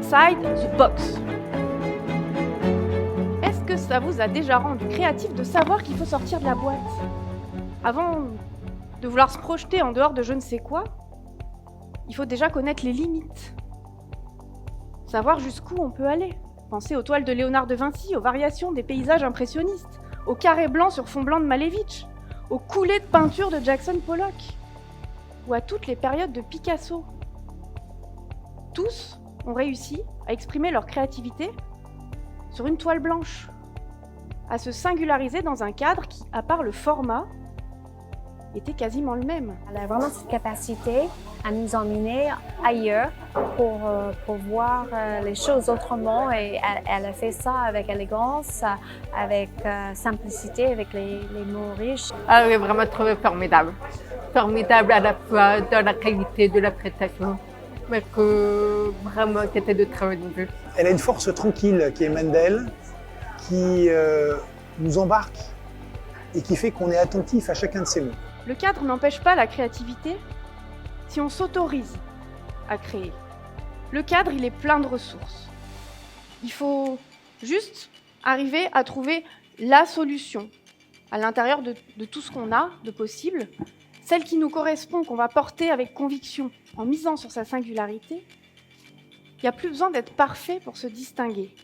outside the box. Est-ce que ça vous a déjà rendu créatif de savoir qu'il faut sortir de la boîte? Avant de vouloir se projeter en dehors de je ne sais quoi, il faut déjà connaître les limites. Savoir jusqu'où on peut aller. Pensez aux toiles de Léonard de Vinci, aux variations des paysages impressionnistes, aux carrés blancs sur fond blanc de Malevich, aux coulées de peinture de Jackson Pollock, ou à toutes les périodes de Picasso. Tous ont réussi à exprimer leur créativité sur une toile blanche, à se singulariser dans un cadre qui, à part le format, était quasiment le même. Elle a vraiment cette capacité à nous emmener ailleurs pour voir les choses autrement et elle a fait ça avec élégance, avec simplicité, avec les mots riches. Ah oui, vraiment trouvé formidable. Formidable à la fois dans la qualité de la prestation, mais que vraiment c'était de très haut niveau. Elle a une force tranquille qui émane d'elle, qui nous embarque et qui fait qu'on est attentif à chacun de ses mots. Le cadre n'empêche pas la créativité si on s'autorise à créer. Le cadre, il est plein de ressources. Il faut juste arriver à trouver la solution à l'intérieur de tout ce qu'on a de possible, celle qui nous correspond, qu'on va porter avec conviction en misant sur sa singularité. Il n'y a plus besoin d'être parfait pour se distinguer.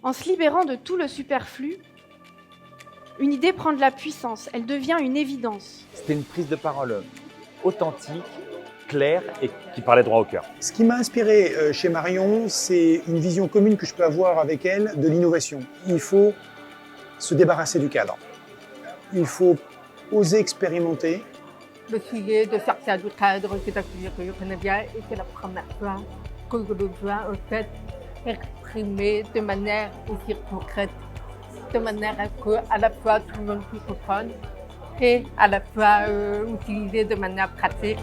En se libérant de tout le superflu, une idée prend de la puissance, elle devient une évidence. C'était une prise de parole authentique, claire et qui parlait droit au cœur. Ce qui m'a inspiré chez Marion, c'est une vision commune que je peux avoir avec elle de l'innovation. Il faut se débarrasser du cadre. Il faut oser expérimenter. Le sujet de sortir du cadre, c'est un sujet que je connais bien et c'est la première fois que je le vois en fait exprimer de manière aussi concrète, de manière à que à la fois tout le monde puisse comprendre et à la fois utiliser de manière pratique.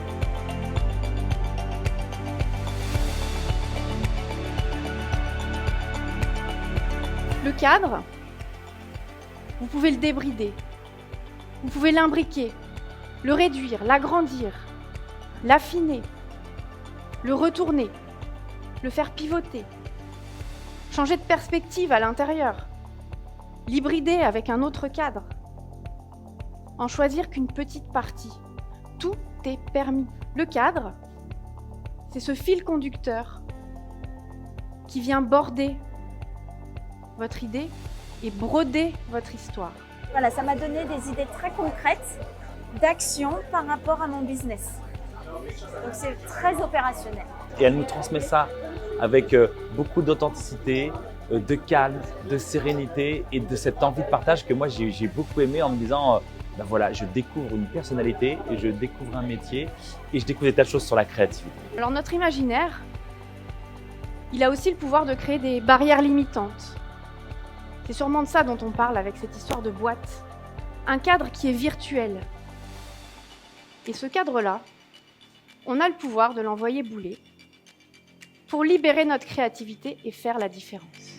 Le cadre, vous pouvez le débrider, vous pouvez l'imbriquer, le réduire, l'agrandir, l'affiner, le retourner, le faire pivoter, changer de perspective à l'intérieur, l'hybrider avec un autre cadre, en choisir qu'une petite partie. Tout est permis. Le cadre, c'est ce fil conducteur qui vient border votre idée et broder votre histoire. Voilà, ça m'a donné des idées très concrètes d'action par rapport à mon business. Donc c'est très opérationnel. Et elle nous transmet ça avec beaucoup d'authenticité, de calme, de sérénité et de cette envie de partage que moi j'ai beaucoup aimé en me disant ben voilà, je découvre une personnalité et je découvre un métier et je découvre des tas de choses sur la créativité. Alors notre imaginaire, il a aussi le pouvoir de créer des barrières limitantes. C'est sûrement de ça dont on parle avec cette histoire de boîte. Un cadre qui est virtuel. Et ce cadre-là, on a le pouvoir de l'envoyer bouler pour libérer notre créativité et faire la différence.